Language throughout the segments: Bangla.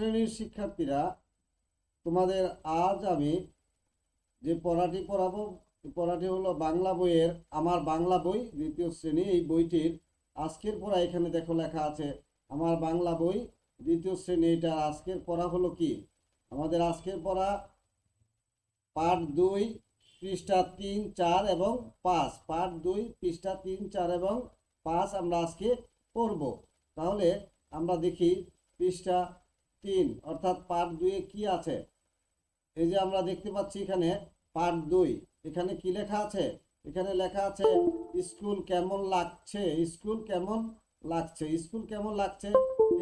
শ্রেণীর শিক্ষার্থীরা, তোমাদের আজ আমি যে পড়াটি পড়াবো, পড়াটি হলো বাংলা বইয়ের আমার বাংলা বই দ্বিতীয় শ্রেণী। এই বইটির আজকের পড়া এখানে দেখো লেখা আছে আমার বাংলা বই দ্বিতীয় শ্রেণী। এটা আজকের পড়া হলো কি, আমাদের আজকের পড়া পার্ট 2 পৃষ্ঠা 3, 4 এবং 5। পার্ট 2 পৃষ্ঠা 3, 4 এবং 5 আমরা আজকে পড়ব। তাহলে আমরা দেখি পৃষ্ঠা 3 অর্থাৎ পার্ট 2 এ কি আছে। এই যে আমরা দেখতে পাচ্ছি এখানে পার্ট 2, এখানে কি লেখা আছে? এখানে লেখা আছে স্কুল কেমন লাগছে। স্কুল কেমন লাগছে, স্কুল কেমন লাগছে,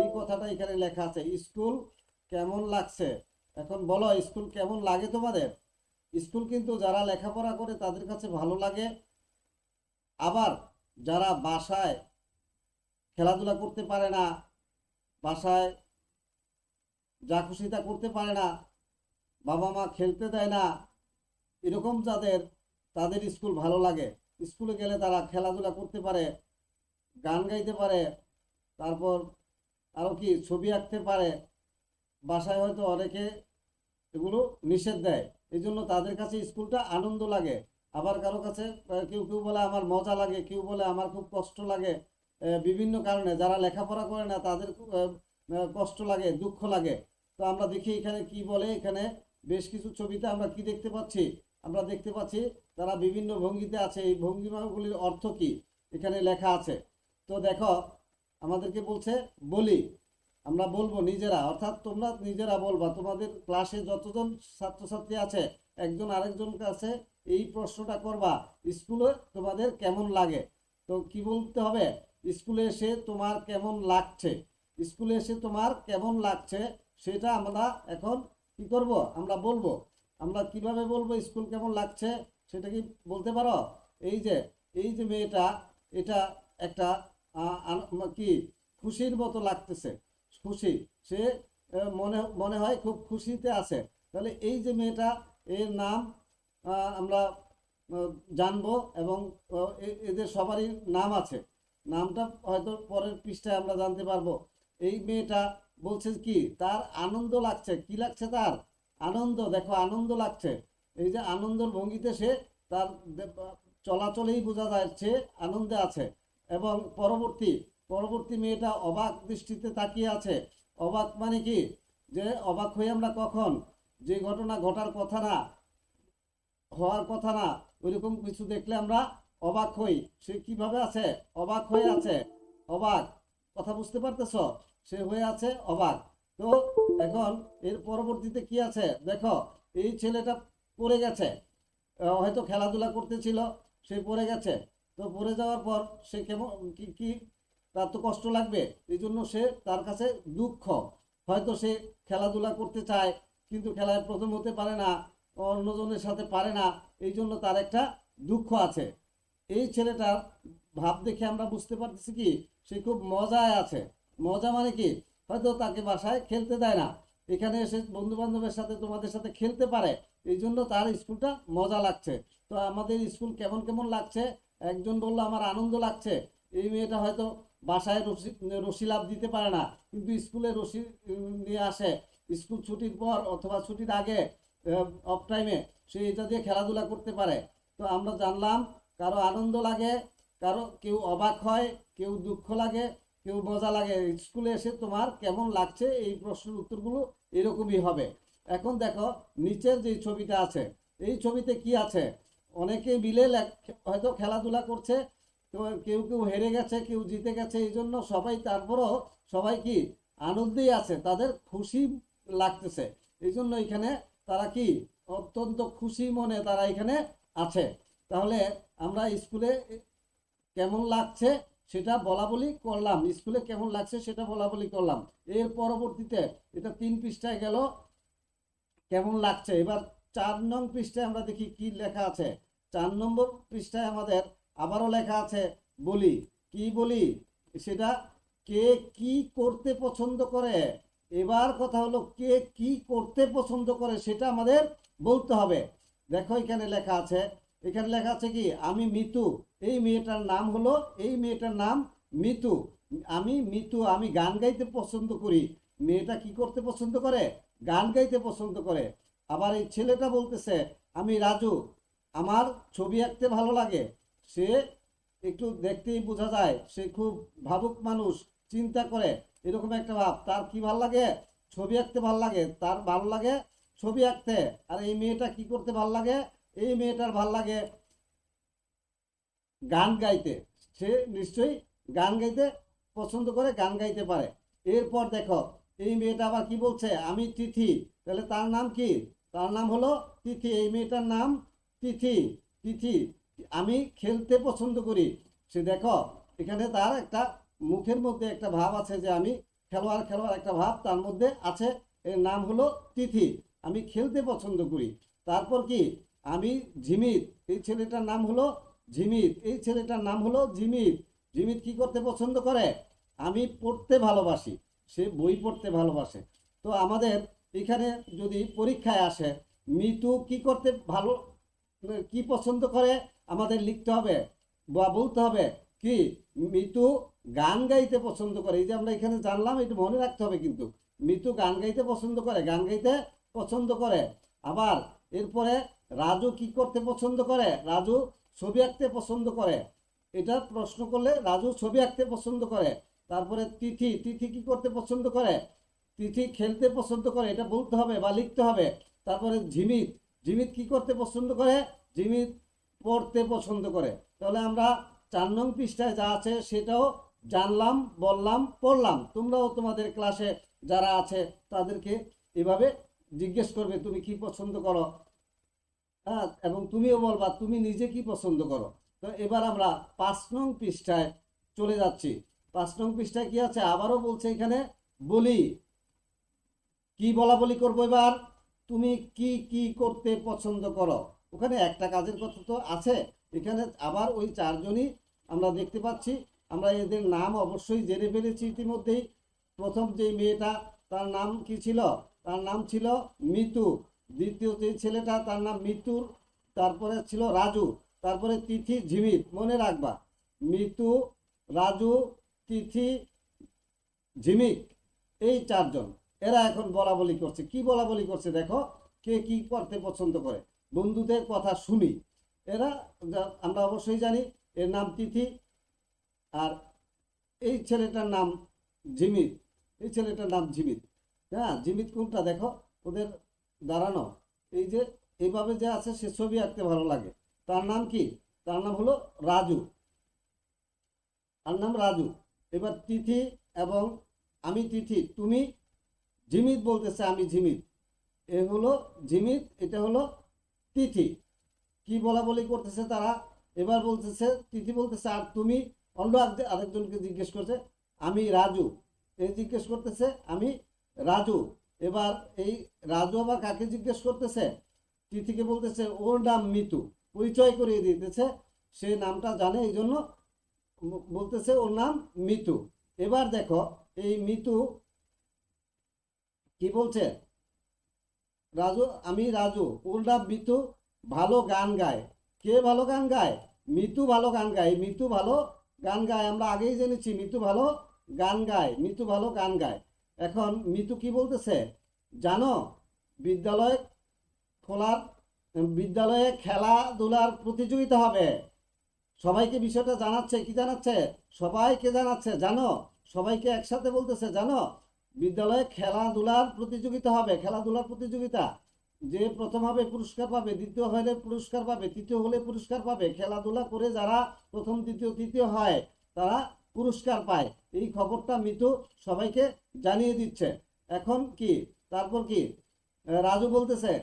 এই কথাটা এখানে লেখা আছে। স্কুল কেমন লাগছে। এখন বলো স্কুল কেমন লাগে তোমাদের? স্কুল কিন্তু যারা লেখাপড়া করে তাদের কাছে ভালো লাগে, আবার যারা বাসায় খেলাধুলা করতে পারে না, বাসায় যা খুশি তা করতে পারে না, বাবা মা খেলতে দেয় না, এরকম তাদের স্কুল ভালো লাগে। স্কুলে গেলে তারা খেলাধুলা করতে পারে, গান গাইতে পারে, তারপর আরও কি ছবি আঁকতে পারে। বাসায় হয়তো অনেকে এগুলো নিষেধ দেয়, এই জন্য তাদের কাছে স্কুলটা আনন্দ লাগে। আবার কারো কাছে কেউ কেউ বলে আমার মজা লাগে, কেউ বলে আমার খুব কষ্ট লাগে। বিভিন্ন কারণে যারা লেখাপড়া করে না তাদের কষ্ট লাগে, দুঃখ লাগে। তো আমরা দেখি এখানে কি বলে। এখানে বেশ কিছু ছবিতে আমরা কি দেখতে পাচ্ছি? আমরা দেখতে পাচ্ছি তারা বিভিন্ন ভঙ্গিতে আছে। এই ভঙ্গিমাগুলির অর্থ কি এখানে লেখা আছে। তো দেখো আমাদেরকে বলছে বলি, আমরা বলবো নিজেরা, অর্থাৎ তোমরা নিজেরা বলবা। তোমাদের ক্লাসে যতজন ছাত্রছাত্রী আছে একজন আরেকজন কাছে এই প্রশ্নটা করবা, স্কুলে তোমাদের কেমন লাগে। তো কি বলতে হবে? স্কুলে এসে তোমার কেমন লাগছে। স্কুলে এসে তোমার কেমন লাগছে সেটা আমরা এখন কি করব? আমরা বলবো। আমরা কিভাবে বলবো স্কুল কেমন লাগছে সেটা কি বলতে পারো? এই যে মেয়েটা, এটা একটা কি খুশির মতো লাগতেছে, খুশি, সে মনে মনে হয় খুব খুশিতে আছে। তাহলে এই যে মেয়েটা, এর নাম আমরা জানবো এবং এদের সবারই নাম আছে। নামটা হয়তো পরের পৃষ্ঠায় আমরা জানতে পারবো। এই মেয়েটা বলছে কি তার আনন্দ লাগছে। কি লাগছে? তার আনন্দ। দেখো আনন্দ লাগছে। এই যে আনন্দের ভঙ্গিতে সে তার চলাচলেই বোঝা যাচ্ছে আনন্দে আছে। এবং পরবর্তী মেয়েটা অবাক দৃষ্টিতে তাকিয়ে আছে। অবাক মানে কি? যে অবাক হই আমরা কখন? যে ঘটনা ঘটার কথা না, হওয়ার কথা না, ওইরকম কিছু দেখলে আমরা অবাক হই। সে কিভাবে আছে? অবাক হয়ে আছে। অবাক, কথা বুঝতে পারতেছ? সে হয়ে আছে অবাক। তো এখন এর পরবর্তীতে কি আছে দেখো। এই ছেলেটা পড়ে গেছে, হয়তো খেলাধুলা করতেছিল, সে পড়ে গেছে। তো পড়ে যাওয়ার পর সে কেমন কি তার তো কষ্ট লাগবে, এই জন্য সে তার কাছে দুঃখ। হয়তো সে খেলাধুলা করতে চায় কিন্তু খেলায় প্রথম হতে পারে না, অন্যজনের সাথে পারে না, এই জন্য তার একটা দুঃখ আছে। এই ছেলেটার ভাব দেখে আমরা বুঝতে পারতেছি কি সে খুব মজায় আছে। মজা মানে কি? হয়তো তাকে বাসায় খেলতে দেয় না, এখানে এসে বন্ধু বান্ধবের সাথে তোমাদের সাথে খেলতে পারে, এই জন্য তার স্কুলটা মজা লাগছে। তো আমাদের স্কুল কেমন কেমন লাগছে? একজন বললো আমার আনন্দ লাগছে। এই মেয়েটা হয়তো বাসায় রশি লাভ দিতে পারে না, কিন্তু স্কুলে রশি নিয়ে আসে। স্কুল ছুটির পর অথবা ছুটির আগে অফ টাইমে সে এটা দিয়ে খেলাধুলা করতে পারে। তো আমরা জানলাম কারো আনন্দ লাগে, কেউ অবাক হয়, কেউ দুঃখ লাগে, কেউ মজা লাগে। স্কুলে এসে তোমার কেমন লাগছে, এই প্রশ্নের উত্তরগুলো এরকমই হবে। এখন দেখো নিচের যে ছবিটা আছে, এই ছবিতে কি আছে? অনেকে মিলে হয়তো খেলাধুলা করছে। তো কেউ কেউ হেরে গেছে, কেউ জিতে গেছে, এই জন্য সবাই, তারপরও সবাই কি আনন্দেই আছে, তাদের খুশি লাগতেছে। এই জন্য এখানে তারা কি অত্যন্ত খুশি মনে তারা এখানে আছে। তাহলে আমরা স্কুলে কেমন লাগছে সেটা বলা বলি করলাম, স্কুলে কেমন লাগছে সেটা বলা বলি করলাম। এর পরবর্তীতে এটা 3 পৃষ্ঠায় গেল কেমন লাগছে। এবার 4 নং পৃষ্ঠায় আমরা দেখি কি লেখা আছে। 4 নম্বর পৃষ্ঠায় আমাদের আবারও লেখা আছে বলি। কি বলি? সেটা কে কি করতে পছন্দ করে। এবার কথা হলো কে কি করতে পছন্দ করে সেটা আমাদের বলতে হবে। দেখো এখানে লেখা আছে, এখানে লেখা আছে কি আমি মিতু। এই মেয়েটার নাম হলো, এই মেয়েটার নাম মিতু। আমি মিতু, আমি গান গাইতে পছন্দ করি। মেয়েটা কি করতে পছন্দ করে, গান গাইতে পছন্দ করে। আবার এই ছেলেটা বলতেছে আমি রাজু, আমার ছবি আঁকতে ভালো লাগে। সে একটু দেখতেই বোঝা যায় সে খুব ভাবুক মানুষ, চিন্তা করে, এরকম একটা ভাব। তার কি ভাল লাগে, ছবি আঁকতে ভাল লাগে, তার ভালো লাগে ছবি আঁকতে। আর এই মেয়েটা কি করতে ভাল লাগে, এই মেয়েটার ভাল লাগে গান গাইতে। সে নিশ্চয়ই গান গাইতে পছন্দ করে, গান গাইতে পারে। এরপর দেখো এই মেয়েটা আবার কি বলছে, আমি তিথি। তাহলে তার নাম কি, তার নাম হলো তিথি। এই মেয়েটার নাম তিথি। তিথি, আমি খেলতে পছন্দ করি। সে দেখো এখানে তার একটা মুখের মধ্যে একটা ভাব আছে যে আমি খেলোয়াড় খেলোয়াড় একটা ভাব তার মধ্যে আছে। এর নাম হলো তিথি, আমি খেলতে পছন্দ করি। তারপর কি, আমি ঝিমিত। এই ছেলেটার নাম হলো ঝিমিত। এই ছেলেটার নাম হলো ঝিমিত। ঝিমিত কি করতে পছন্দ করে, আমি পড়তে ভালোবাসি। সে বই পড়তে ভালোবাসে। তো আমাদের এখানে যদি পরীক্ষায় আসে মিতু কি করতে ভালো, কি পছন্দ করে, আমাদের লিখতে হবে বা বলতে হবে কি, মিতু গান গাইতে পছন্দ করে। এই যে আমরা এখানে জানলাম, এটা মনে রাখতে হবে কিন্তু। মিতু গান গাইতে পছন্দ করে, গান গাইতে পছন্দ করে। আবার এরপরে রাজু কি করতে পছন্দ করে, রাজু ছবি আঁকতে পছন্দ করে। এটা প্রশ্ন করলে রাজু ছবি আঁকতে পছন্দ করে। তারপরে তিথি, তিথি কি করতে পছন্দ করে, তিথি খেলতে পছন্দ করে, এটা বলতে হবে বা লিখতে হবে। তারপরে ঝিমিত, ঝিমিত কি করতে পছন্দ করে, ঝিমিত পড়তে পছন্দ করে। তাহলে আমরা 4 নং পৃষ্ঠায় যা আছে সেটাও জানলাম, বললাম, পড়লাম। তোমরাও তোমাদের ক্লাসে যারা আছে তাদেরকে এভাবে জিজ্ঞেস করবে তুমি কি পছন্দ করো, হ্যাঁ, এবং তুমিও বলবা তুমি নিজে কি পছন্দ করো। তো এবার আমরা 5 নং পৃষ্ঠায় চলে যাচ্ছি। 5 নং পৃষ্ঠায় কি আছে, আবারও বলছে এখানে বলি। কি বলা বলি করবো এবার, তুমি কি কি করতে পছন্দ করো। ওখানে একটা কাজের কথা তো আছে। এখানে আবার ওই 4জনই আমরা দেখতে পাচ্ছি। আমরা এদের নাম অবশ্যই জেনে ফেলেছি ইতিমধ্যেই। প্রথম যে মেয়েটা তার নাম কি ছিল, তার নাম ছিল মিতু। দ্বিতীয় যে ছেলেটা তার নাম মিতুর, তারপরে ছিল রাজু, তারপরে তিথি, ঝিমিত। মনে রাখবা মিতু, রাজু, তিথি, ঝিমিক, এই 4জন। এরা এখন বলা বলি করছে। কি বলা বলি করছে দেখো, কে কি করতে পছন্দ করে, বন্ধুদের কথা শুনি। এরা আমরা অবশ্যই জানি এর নাম তিথি, আর এই ছেলেটার নাম ঝিমিত। এই ছেলেটার নাম ঝিমিত। হ্যাঁ, ঝিমিত কোনটা দেখো, ওদের দাঁড়ানো এই যে এইভাবে যে আছে, সে ছবি আঁকতে ভালো লাগে। তার নাম কি, তার নাম হলো রাজু। তার নাম রাজু। এবার তিথি এবং আমি তিথি, তুমি ঝিমিত বলতেছে আমি ঝিমিত। এ হলো ঝিমিত, এটা হলো তিথি। কি বলা বলি করতেছে তারা। এবার বলতেছে তিথি বলতেছে আর তুমি, অন্য আরেকজনকে জিজ্ঞেস করছে আমি রাজু। এই জিজ্ঞেস করতেছে আমি রাজু। এবার এই রাজু আবার কাকে জিজ্ঞেস করতেছে, তিথিকে বলতেছে ওর নাম মিতু। পরিচয় করিয়ে দিতেছে, সে নামটা জানে এই জন্য বলতেছে ওর নাম মিতু। এবার দেখো এই মিতু কি বলছে, রাজু, আমি রাজু, ওর নাম মিতু, ভালো গান গায়। কে ভালো গান গায়, মিতু ভালো গান গায়। মিতু ভালো গান গায়, আমরা আগেই জেনেছি মিতু ভালো গান গায়, মিতু ভালো গান গায়। এখন মিতু কি বলতেছে জানো, বিদ্যালয় খোলার, বিদ্যালয়ে খেলাধুলার প্রতিযোগিতা হবে। সবাইকে বিষয়টা জানাচ্ছে, কি জানাচ্ছে, সবাইকে জানাচ্ছে জানো, সবাইকে একসাথে বলতেছে জানো, বিদ্যালয়ে খেলাধুলার প্রতিযোগিতা হবে। খেলাধুলার প্রতিযোগিতা, যে প্রথম হবে পুরস্কার পাবে, দ্বিতীয় হলে পুরস্কার পাবে, তৃতীয় হলে পুরস্কার পাবে। খেলাধুলা করে যারা প্রথম দ্বিতীয় তৃতীয় হয় তারা পুরস্কার পায়। এই খবরটা মিতু সবাইকে জানিয়ে দিচ্ছে। এখন কি, তারপর কি, রাজু বলতেছে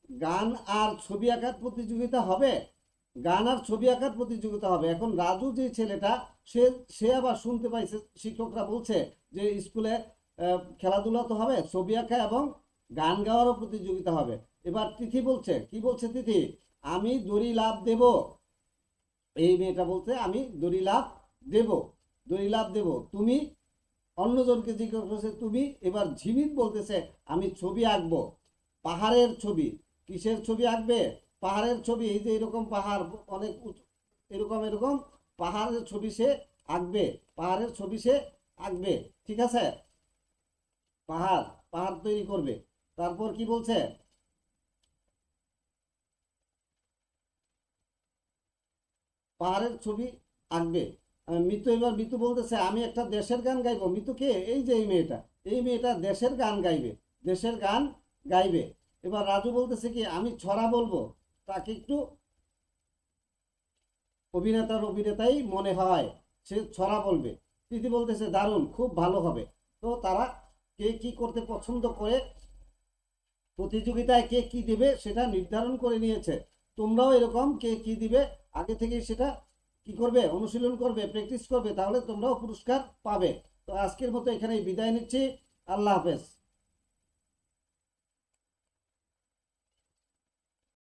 গান আর ছবি আঁকার প্রতিযোগিতা হবে। গান আর ছবি আঁকার প্রতিযোগিতা হবে। এখন রাজু যে ছেলেটা, সে সে আবার শুনতে পাইছে শিক্ষকরা বলছে যে স্কুলে খেলাধুলা তো হবে, ছবি আঁকা এবং গান গাওয়ারও প্রতিযোগিতা হবে। এবার তিথি বলছে, কি বলছে তিথি, আমি দড়ি লাফ দেব। এই মেয়েটা বলছে আমি দড়ি লাফ দেব, দড়ি লাফ দেব। তুমি, অন্যজনকে জিজ্ঞাসা করছে তুমি। এবার ঝিমিত বলতেছে আমি ছবি আঁকবো, পাহাড়ের ছবি। কিসের ছবি আঁকবে, পাহাড়ের ছবি। এই যে এরকম পাহাড় অনেক এরকম এরকম পাহাড়ের ছবি সে আঁকবে, পাহাড়ের ছবি সে আঁকবে। ঠিক আছে, পাহাড় পাহাড় তৈরি করবে। তারপর কি বলছে, পাহাড়ের ছবি আঁকবে। মিতু এবার মিতু বলতেছে আমি একটা দেশের গান গাইবো। মিতু কে? এই যে এই মেয়েটা দেশের গান গাইবে, দেশের গান গাইবে। এবার রাজু বলতেছে কি আমি ছড়া বলবো। তাকে একটু অভিনেতাই মনে হয়, সে ছড়া বলবে। প্রীতি বলতেছে দারুণ, খুব ভালো হবে। তো তারা কে কি করতে পছন্দ করে, প্রতিযোগিতায় কে কি দেবে সেটা নির্ধারণ করে নিয়েছে। তোমরাও এরকম কে কি দিবে আগে থেকে সেটা কি করবে, অনুশীলন করবে, প্র্যাকটিস করবে, তাহলে তোমরাও পুরস্কার পাবে। তো আজকের মতো এখানেই বিদায় নিচ্ছি। আল্লাহ হাফেজ।